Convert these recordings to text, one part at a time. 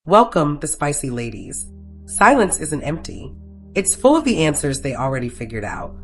Welcome, the spicy ladies. Silence isn't empty. It's full of the answers they already figured out.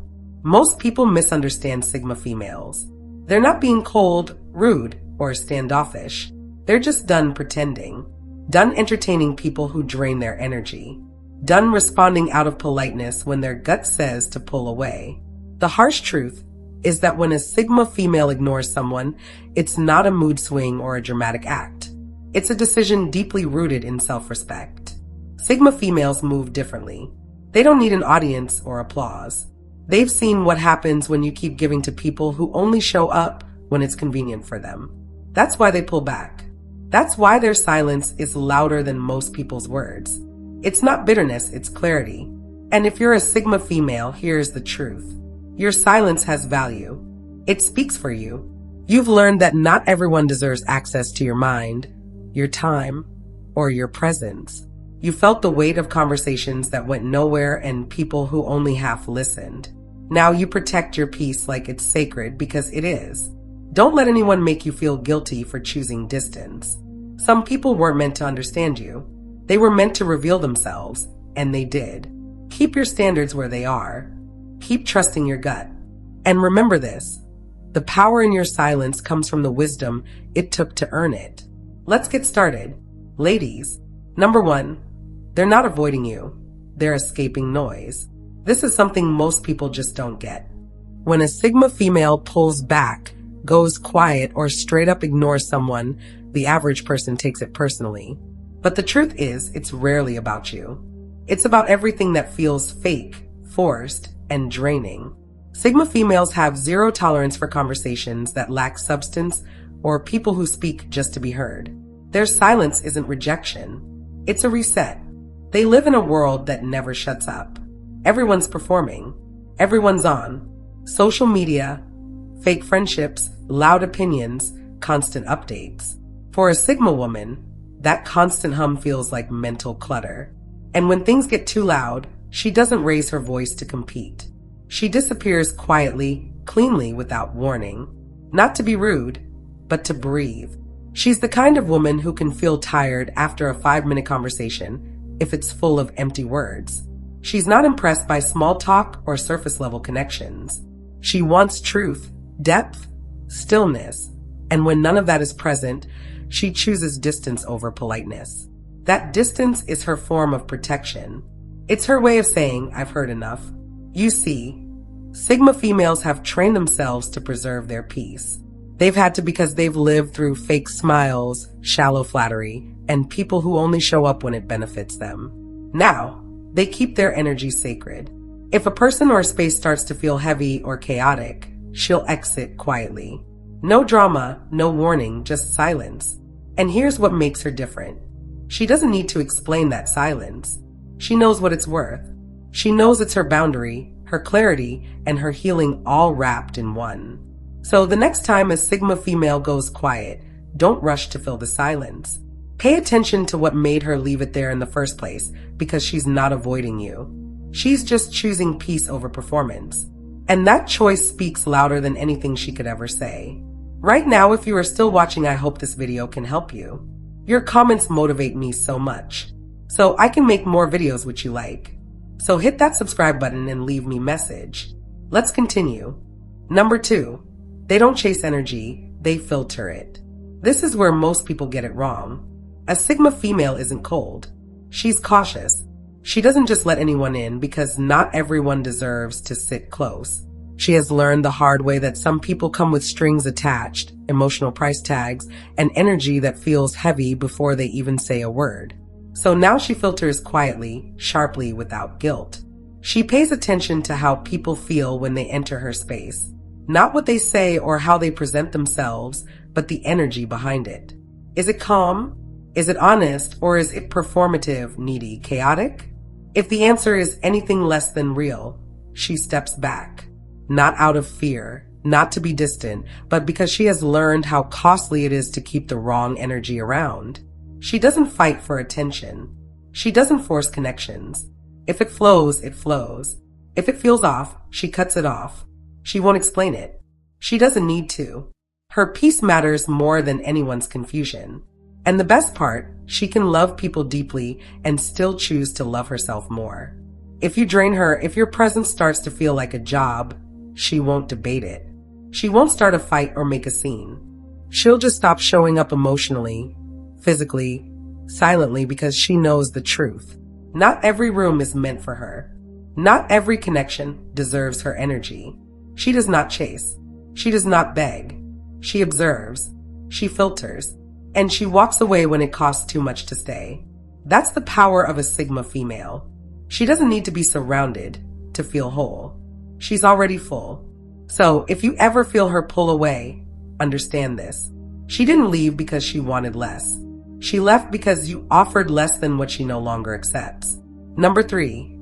Most people misunderstand Sigma females. They're not being cold, rude, or standoffish. They're just done pretending. Done entertaining people who drain their energy. Done responding out of politeness when their gut says to pull away. The harsh truth is that when a Sigma female ignores someone, it's not a mood swing or a dramatic act. It's a decision deeply rooted in self-respect. Sigma females move differently. They don't need an audience or applause. They've seen what happens when you keep giving to people who only show up when it's convenient for them. That's why they pull back. That's why their silence is louder than most people's words. It's not bitterness, it's clarity. And if you're a Sigma female, here's the truth. Your silence has value. It speaks for you. You've learned that not everyone deserves access to your mind, your time, or your presence. You felt the weight of conversations that went nowhere and people who only half listened. Now you protect your peace like it's sacred because it is. Don't let anyone make you feel guilty for choosing distance. Some people weren't meant to understand you. They were meant to reveal themselves, and they did. Keep your standards where they are. Keep trusting your gut. And remember this, the power in your silence comes from the wisdom it took to earn it. Let's get started. Ladies, number 1, they're not avoiding you. They're escaping noise. This is something most people just don't get. When a Sigma female pulls back, goes quiet, or straight up ignores someone, the average person takes it personally. But the truth is, it's rarely about you. It's about everything that feels fake, forced, and draining. Sigma females have zero tolerance for conversations that lack substance or people who speak just to be heard. Their silence isn't rejection. It's a reset. They live in a world that never shuts up. Everyone's performing. Everyone's on. Social media, fake friendships, loud opinions, constant updates. For a Sigma woman, that constant hum feels like mental clutter. And when things get too loud, she doesn't raise her voice to compete. She disappears quietly, cleanly, without warning. Not to be rude, but to breathe. She's the kind of woman who can feel tired after a 5-minute conversation if it's full of empty words. She's not impressed by small talk or surface-level connections. She wants truth, depth, stillness, and when none of that is present, she chooses distance over politeness. That distance is her form of protection. It's her way of saying, I've heard enough. You see, Sigma females have trained themselves to preserve their peace. They've had to because they've lived through fake smiles, shallow flattery, and people who only show up when it benefits them. Now, they keep their energy sacred. If a person or a space starts to feel heavy or chaotic, she'll exit quietly. No drama, no warning, just silence. And here's what makes her different. She doesn't need to explain that silence. She knows what it's worth. She knows it's her boundary, her clarity, and her healing all wrapped in one. So the next time a Sigma female goes quiet, don't rush to fill the silence. Pay attention to what made her leave it there in the first place, because she's not avoiding you. She's just choosing peace over performance. And that choice speaks louder than anything she could ever say. Right now, if you are still watching, I hope this video can help you. Your comments motivate me so much, so I can make more videos which you like. So hit that subscribe button and leave me a message. Let's continue. Number 2. They don't chase energy, they filter it. This is where most people get it wrong. A Sigma female isn't cold. She's cautious. She doesn't just let anyone in because not everyone deserves to sit close. She has learned the hard way that some people come with strings attached, emotional price tags, and energy that feels heavy before they even say a word. So now she filters quietly, sharply, without guilt. She pays attention to how people feel when they enter her space. Not what they say or how they present themselves, but the energy behind it. Is it calm? Is it honest? Or is it performative, needy, chaotic? If the answer is anything less than real, she steps back. Not out of fear, not to be distant, but because she has learned how costly it is to keep the wrong energy around. She doesn't fight for attention. She doesn't force connections. If it flows, it flows. If it feels off, she cuts it off. She won't explain it. She doesn't need to. Her peace matters more than anyone's confusion. And the best part, she can love people deeply and still choose to love herself more. If you drain her, if your presence starts to feel like a job, she won't debate it. She won't start a fight or make a scene. She'll just stop showing up emotionally, physically, silently, because she knows the truth. Not every room is meant for her. Not every connection deserves her energy. She does not chase. She does not beg. She observes. She filters. And she walks away when it costs too much to stay. That's the power of a Sigma female. She doesn't need to be surrounded to feel whole. She's already full. So if you ever feel her pull away, understand this. She didn't leave because she wanted less. She left because you offered less than what she no longer accepts. Number 3,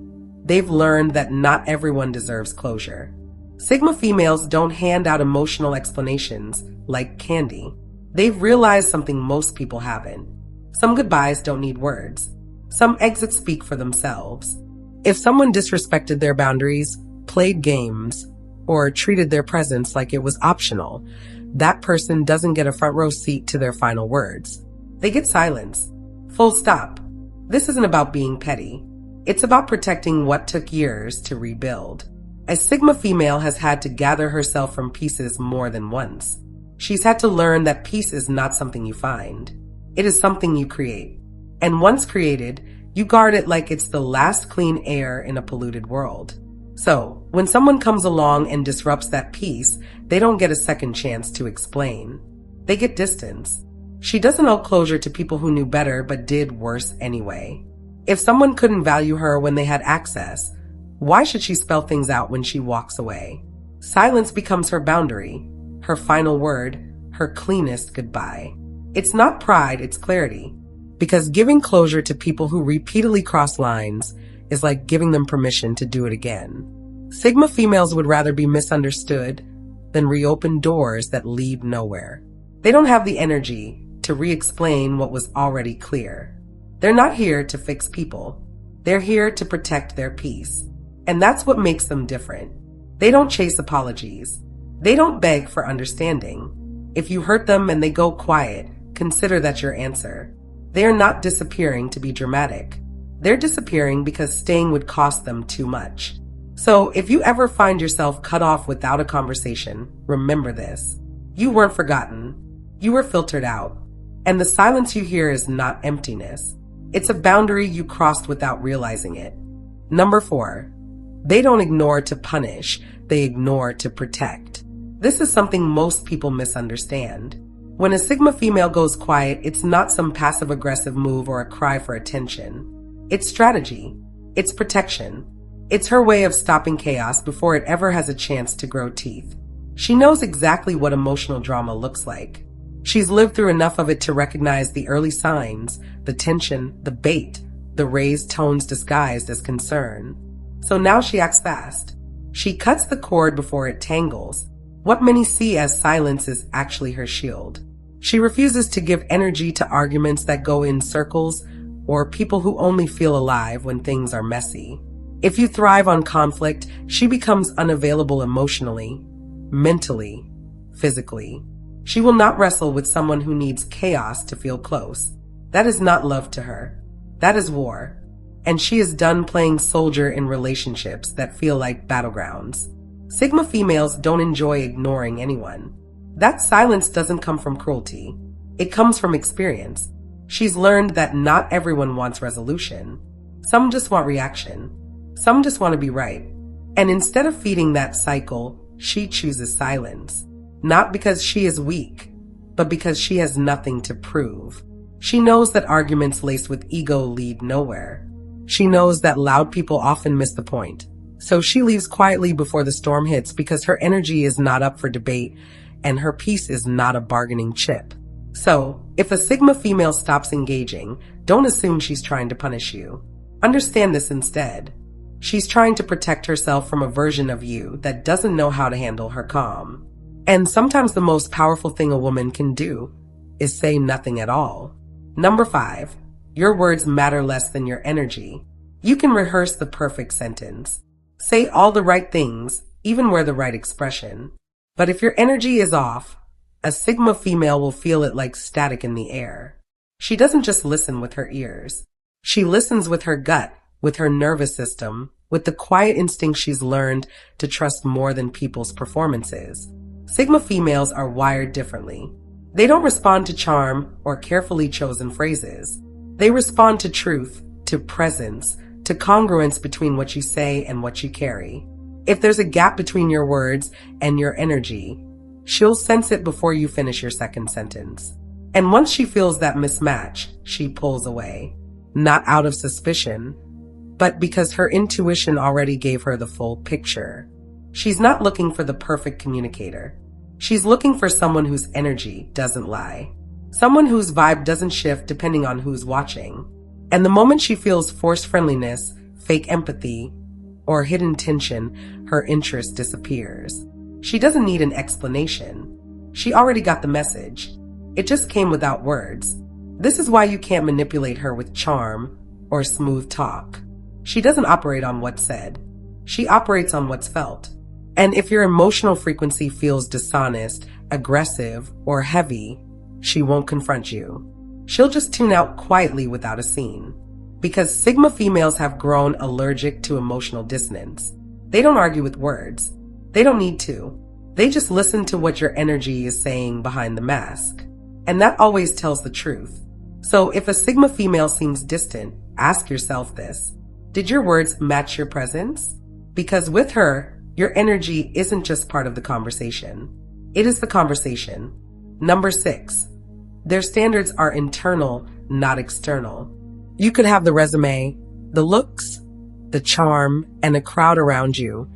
they've learned that not everyone deserves closure. Sigma females don't hand out emotional explanations like candy. They've realized something most people haven't. Some goodbyes don't need words. Some exits speak for themselves. If someone disrespected their boundaries, played games, or treated their presence like it was optional, that person doesn't get a front row seat to their final words. They get silence. Full stop. This isn't about being petty. It's about protecting what took years to rebuild. A Sigma female has had to gather herself from pieces more than once. She's had to learn that peace is not something you find. It is something you create. And once created, you guard it like it's the last clean air in a polluted world. So, when someone comes along and disrupts that peace, they don't get a second chance to explain. They get distance. She doesn't owe closure to people who knew better but did worse anyway. If someone couldn't value her when they had access, why should she spell things out when she walks away? Silence becomes her boundary, her final word, her cleanest goodbye. It's not pride, it's clarity. Because giving closure to people who repeatedly cross lines is like giving them permission to do it again. Sigma females would rather be misunderstood than reopen doors that lead nowhere. They don't have the energy to re-explain what was already clear. They're not here to fix people. They're here to protect their peace. And that's what makes them different. They don't chase apologies. They don't beg for understanding. If you hurt them and they go quiet, consider that your answer. They are not disappearing to be dramatic. They're disappearing because staying would cost them too much. So if you ever find yourself cut off without a conversation, remember this. You weren't forgotten. You were filtered out. And the silence you hear is not emptiness. It's a boundary you crossed without realizing it. Number 4, they don't ignore to punish. They ignore to protect. This is something most people misunderstand. When a Sigma female goes quiet, it's not some passive-aggressive move or a cry for attention. It's strategy. It's protection. It's her way of stopping chaos before it ever has a chance to grow teeth. She knows exactly what emotional drama looks like. She's lived through enough of it to recognize the early signs, the tension, the bait, the raised tones disguised as concern. So now she acts fast. She cuts the cord before it tangles. What many see as silence is actually her shield. She refuses to give energy to arguments that go in circles or people who only feel alive when things are messy. If you thrive on conflict, she becomes unavailable emotionally, mentally, physically. She will not wrestle with someone who needs chaos to feel close. That is not love to her. That is war. And she is done playing soldier in relationships that feel like battlegrounds. Sigma females don't enjoy ignoring anyone. That silence doesn't come from cruelty. It comes from experience. She's learned that not everyone wants resolution. Some just want reaction. Some just want to be right. And instead of feeding that cycle, she chooses silence. Not because she is weak, but because she has nothing to prove. She knows that arguments laced with ego lead nowhere. She knows that loud people often miss the point. So she leaves quietly before the storm hits because her energy is not up for debate and her peace is not a bargaining chip. So, if a Sigma female stops engaging, don't assume she's trying to punish you. Understand this instead. She's trying to protect herself from a version of you that doesn't know how to handle her calm. And sometimes the most powerful thing a woman can do is say nothing at all. Number 5, your words matter less than your energy. You can rehearse the perfect sentence. Say all the right things, even wear the right expression. But if your energy is off, a Sigma female will feel it like static in the air. She doesn't just listen with her ears. She listens with her gut, with her nervous system, with the quiet instinct she's learned to trust more than people's performances. Sigma females are wired differently. They don't respond to charm or carefully chosen phrases. They respond to truth, to presence, to congruence between what you say and what you carry. If there's a gap between your words and your energy, she'll sense it before you finish your second sentence. And once she feels that mismatch, she pulls away. Not out of suspicion, but because her intuition already gave her the full picture. She's not looking for the perfect communicator. She's looking for someone whose energy doesn't lie. Someone whose vibe doesn't shift depending on who's watching. And the moment she feels forced friendliness, fake empathy, or hidden tension, her interest disappears. She doesn't need an explanation. She already got the message. It just came without words. This is why you can't manipulate her with charm or smooth talk. She doesn't operate on what's said. She operates on what's felt. And if your emotional frequency feels dishonest, aggressive, or heavy, she won't confront you. She'll just tune out quietly without a scene. Because Sigma females have grown allergic to emotional dissonance. They don't argue with words. They don't need to. They just listen to what your energy is saying behind the mask. And that always tells the truth. So if a Sigma female seems distant, ask yourself this. Did your words match your presence? Because with her, your energy isn't just part of the conversation. It is the conversation. Number 6. Their standards are internal, not external. You could have the resume, the looks, the charm, and a crowd around you,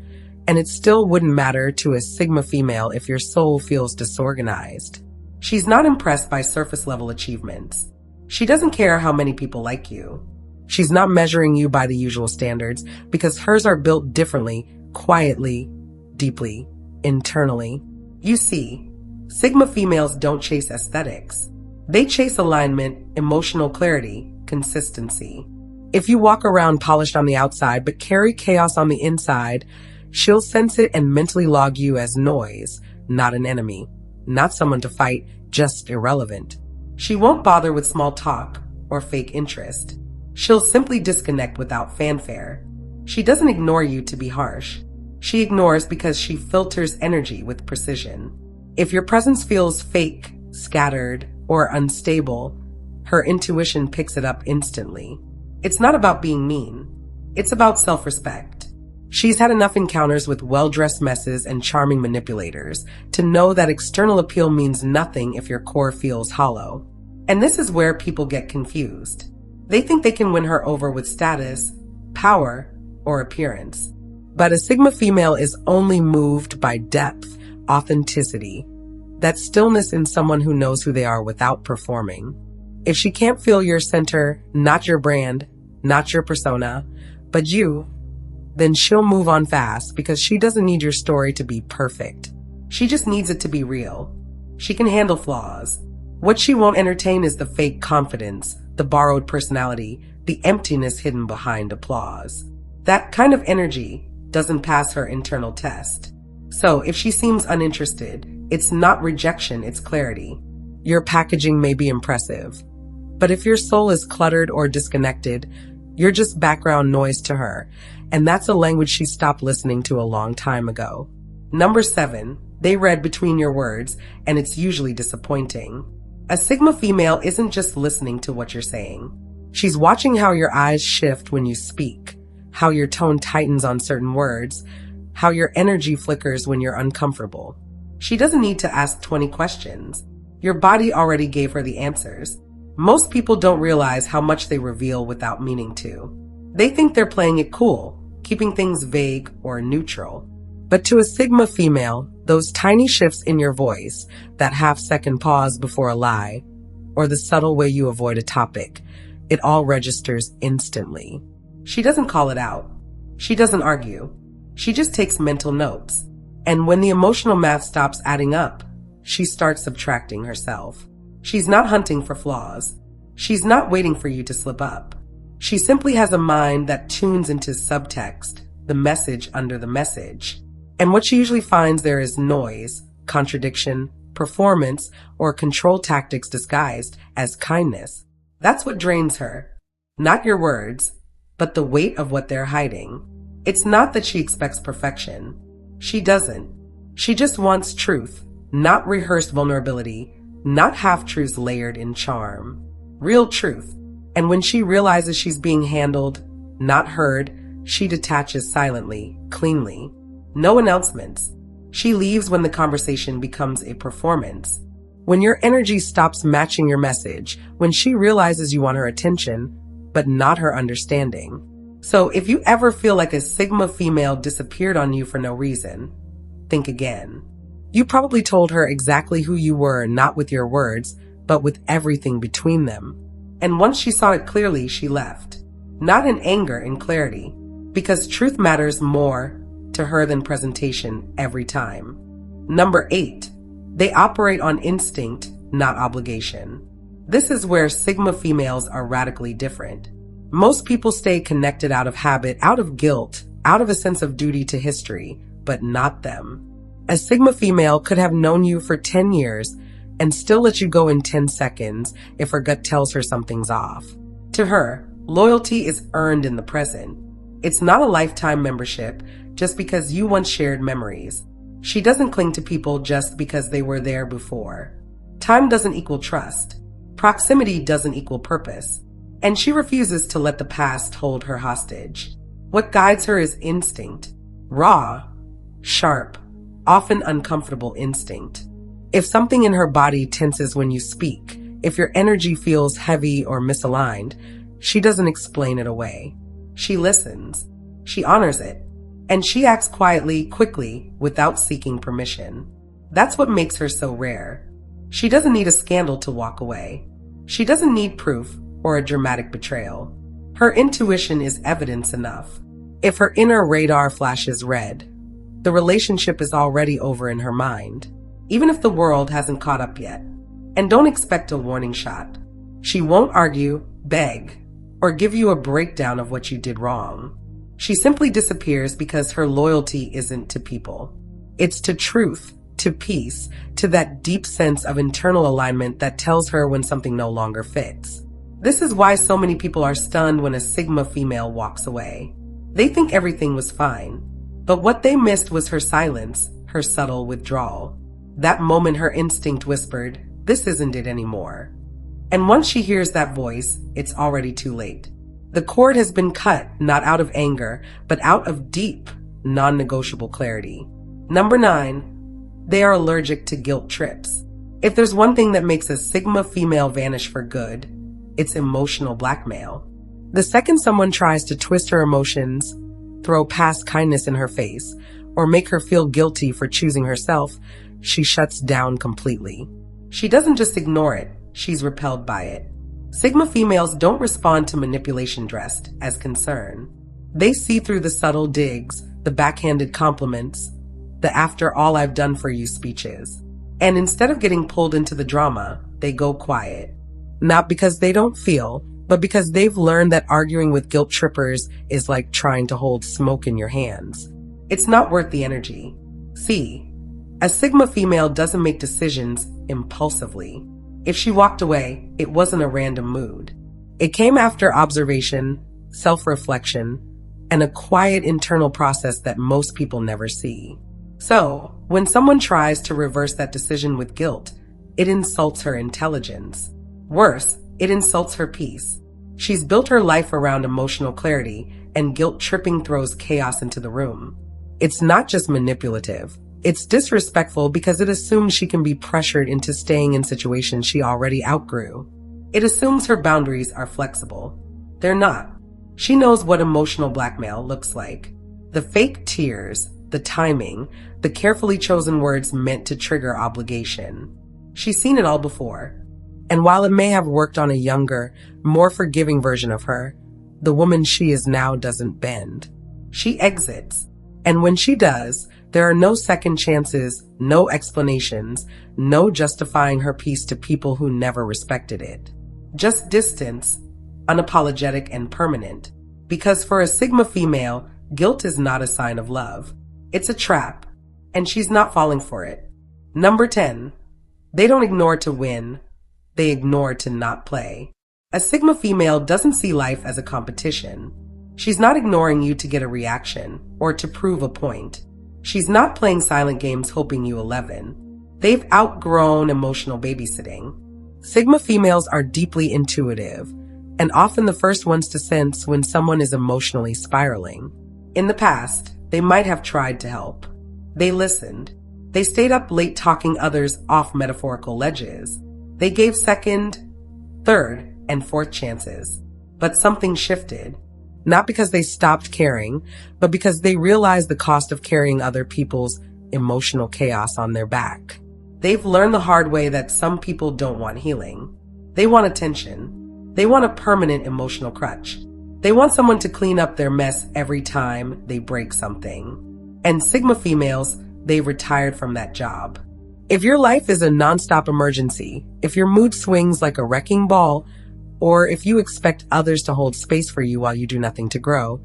and it still wouldn't matter to a Sigma female if your soul feels disorganized. She's not impressed by surface-level achievements. She doesn't care how many people like you. She's not measuring you by the usual standards because hers are built differently, quietly, deeply, internally. You see, Sigma females don't chase aesthetics. They chase alignment, emotional clarity, consistency. If you walk around polished on the outside but carry chaos on the inside, she'll sense it and mentally log you as noise, not an enemy, not someone to fight, just irrelevant. She won't bother with small talk or fake interest. She'll simply disconnect without fanfare. She doesn't ignore you to be harsh. She ignores because she filters energy with precision. If your presence feels fake, scattered, or unstable, her intuition picks it up instantly. It's not about being mean. It's about self-respect. She's had enough encounters with well-dressed messes and charming manipulators to know that external appeal means nothing if your core feels hollow. And this is where people get confused. They think they can win her over with status, power, or appearance. But a Sigma female is only moved by depth, authenticity, that stillness in someone who knows who they are without performing. If she can't feel your center, not your brand, not your persona, but you, then she'll move on fast because she doesn't need your story to be perfect. She just needs it to be real. She can handle flaws. What she won't entertain is the fake confidence, the borrowed personality, the emptiness hidden behind applause. That kind of energy doesn't pass her internal test. So if she seems uninterested, it's not rejection, it's clarity. Your packaging may be impressive, but if your soul is cluttered or disconnected, you're just background noise to her, and that's a language she stopped listening to a long time ago. Number 7, they read between your words, and it's usually disappointing. A Sigma female isn't just listening to what you're saying. She's watching how your eyes shift when you speak, how your tone tightens on certain words, how your energy flickers when you're uncomfortable. She doesn't need to ask 20 questions. Your body already gave her the answers. Most people don't realize how much they reveal without meaning to. They think they're playing it cool, keeping things vague or neutral. But to a Sigma female, those tiny shifts in your voice, that half-second pause before a lie, or the subtle way you avoid a topic, it all registers instantly. She doesn't call it out. She doesn't argue. She just takes mental notes. And when the emotional math stops adding up, she starts subtracting herself. She's not hunting for flaws. She's not waiting for you to slip up. She simply has a mind that tunes into subtext, the message under the message. And what she usually finds there is noise, contradiction, performance, or control tactics disguised as kindness. That's what drains her. Not your words, but the weight of what they're hiding. It's not that she expects perfection. She doesn't. She just wants truth, not rehearsed vulnerability, not half-truths layered in charm. Real truth. And when she realizes she's being handled, not heard, she detaches silently, cleanly. No announcements. She leaves when the conversation becomes a performance. When your energy stops matching your message, when she realizes you want her attention, but not her understanding. So if you ever feel like a Sigma female disappeared on you for no reason, think again. You probably told her exactly who you were, not with your words, but with everything between them. And once she saw it clearly, she left. Not in anger, in clarity. Because truth matters more to her than presentation every time. Number 8. They operate on instinct, not obligation. This is where Sigma females are radically different. Most people stay connected out of habit, out of guilt, out of a sense of duty to history, but not them. A Sigma female could have known you for 10 years and still let you go in 10 seconds if her gut tells her something's off. To her, loyalty is earned in the present. It's not a lifetime membership just because you once shared memories. She doesn't cling to people just because they were there before. Time doesn't equal trust. Proximity doesn't equal purpose. And she refuses to let the past hold her hostage. What guides her is instinct. Raw, sharp, often uncomfortable instinct. If something in her body tenses when you speak, if your energy feels heavy or misaligned, she doesn't explain it away. She listens. She honors it. And she acts quietly, quickly, without seeking permission. That's what makes her so rare. She doesn't need a scandal to walk away. She doesn't need proof or a dramatic betrayal. Her intuition is evidence enough. If her inner radar flashes red, the relationship is already over in her mind, even if the world hasn't caught up yet. And don't expect a warning shot. She won't argue, beg, or give you a breakdown of what you did wrong. She simply disappears because her loyalty isn't to people. It's to truth, to peace, to that deep sense of internal alignment that tells her when something no longer fits. This is why so many people are stunned when a Sigma female walks away. They think everything was fine, but what they missed was her silence, her subtle withdrawal. That moment her instinct whispered, "This isn't it anymore." And once she hears that voice, it's already too late. The cord has been cut, not out of anger, but out of deep, non-negotiable clarity. Number 9, they are allergic to guilt trips. If there's one thing that makes a Sigma female vanish for good, it's emotional blackmail. The second someone tries to twist her emotions, throw past kindness in her face, or make her feel guilty for choosing herself, she shuts down completely. She doesn't just ignore it, she's repelled by it. Sigma females don't respond to manipulation dressed as concern. They see through the subtle digs, the backhanded compliments, the "after all I've done for you" speeches. And instead of getting pulled into the drama, they go quiet. Not because they don't feel, but because they've learned that arguing with guilt trippers is like trying to hold smoke in your hands. It's not worth the energy. See, a Sigma female doesn't make decisions impulsively. If she walked away, it wasn't a random mood. It came after observation, self-reflection, and a quiet internal process that most people never see. So, when someone tries to reverse that decision with guilt, it insults her intelligence. Worse, it insults her peace. She's built her life around emotional clarity, and guilt tripping throws chaos into the room. It's not just manipulative. It's disrespectful because it assumes she can be pressured into staying in situations she already outgrew. It assumes her boundaries are flexible. They're not. She knows what emotional blackmail looks like. The fake tears, the timing, the carefully chosen words meant to trigger obligation. She's seen it all before. And while it may have worked on a younger, more forgiving version of her, the woman she is now doesn't bend. She exits. And when she does, there are no second chances, no explanations, no justifying her peace to people who never respected it. Just distance, unapologetic and permanent. Because for a Sigma female, guilt is not a sign of love. It's a trap, and she's not falling for it. Number 10, they don't ignore to win, they ignore to not play. A Sigma female doesn't see life as a competition. She's not ignoring you to get a reaction or to prove a point. She's not playing silent games hoping you 11. They've outgrown emotional babysitting. Sigma females are deeply intuitive and often the first ones to sense when someone is emotionally spiraling. In the past, they might have tried to help. They listened. They stayed up late talking others off metaphorical ledges. They gave second, third, and fourth chances. But something shifted. Not because they stopped caring, but because they realized the cost of carrying other people's emotional chaos on their back. They've learned the hard way that some people don't want healing. They want attention. They want a permanent emotional crutch. They want someone to clean up their mess every time they break something. And Sigma females, they've retired from that job. If your life is a nonstop emergency, if your mood swings like a wrecking ball, or if you expect others to hold space for you while you do nothing to grow,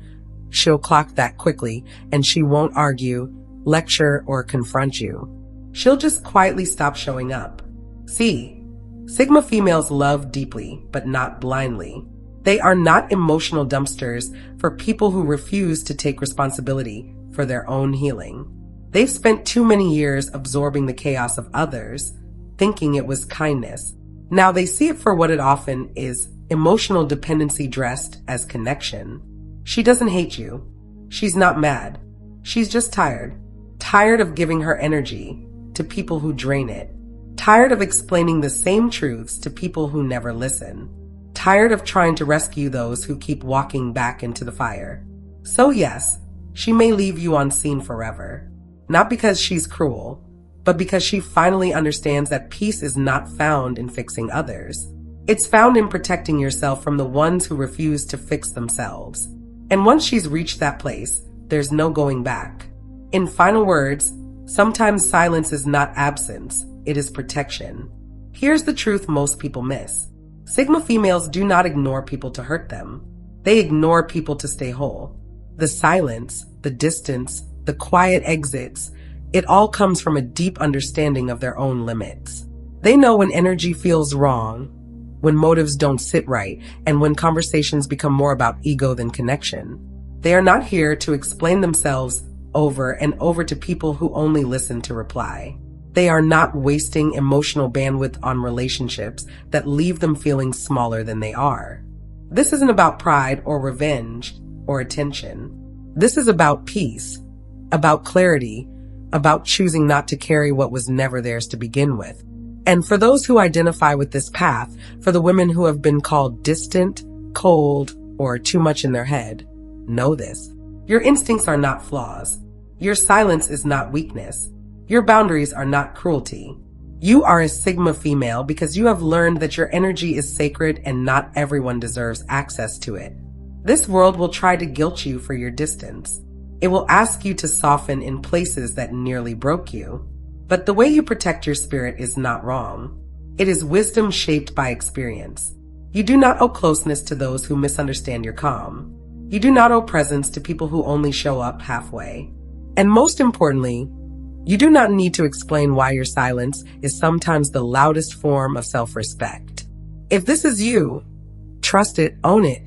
she'll clock that quickly and she won't argue, lecture, or confront you. She'll just quietly stop showing up. See, Sigma females love deeply, but not blindly. They are not emotional dumpsters for people who refuse to take responsibility for their own healing. They've spent too many years absorbing the chaos of others, thinking it was kindness. Now they see it for what it often is, emotional dependency dressed as connection. She doesn't hate you. She's not mad. She's just tired. Tired of giving her energy to people who drain it. Tired of explaining the same truths to people who never listen. Tired of trying to rescue those who keep walking back into the fire. So yes, she may leave you on scene forever. Not because she's cruel, but because she finally understands that peace is not found in fixing others. It's found in protecting yourself from the ones who refuse to fix themselves. And once she's reached that place, there's no going back. In final words, sometimes silence is not absence, it is protection. Here's the truth most people miss. Sigma females do not ignore people to hurt them. They ignore people to stay whole. The silence, the distance, the quiet exits, it all comes from a deep understanding of their own limits. They know when energy feels wrong, when motives don't sit right, and when conversations become more about ego than connection. They are not here to explain themselves over and over to people who only listen to reply. They are not wasting emotional bandwidth on relationships that leave them feeling smaller than they are. This isn't about pride or revenge or attention. This is about peace, about clarity, about choosing not to carry what was never theirs to begin with. And for those who identify with this path, for the women who have been called distant, cold, or too much in their head, know this. Your instincts are not flaws. Your silence is not weakness. Your boundaries are not cruelty. You are a Sigma female because you have learned that your energy is sacred and not everyone deserves access to it. This world will try to guilt you for your distance. It will ask you to soften in places that nearly broke you. But the way you protect your spirit is not wrong. It is wisdom shaped by experience. You do not owe closeness to those who misunderstand your calm. You do not owe presence to people who only show up halfway. And most importantly, you do not need to explain why your silence is sometimes the loudest form of self-respect. If this is you, trust it, own it,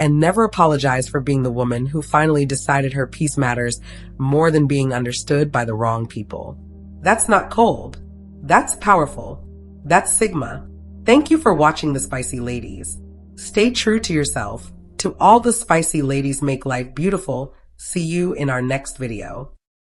and never apologize for being the woman who finally decided her peace matters more than being understood by the wrong people. That's not cold. That's powerful. That's Sigma. Thank you for watching The Spicy Ladies. Stay true to yourself. To all the spicy ladies make life beautiful. See you in our next video.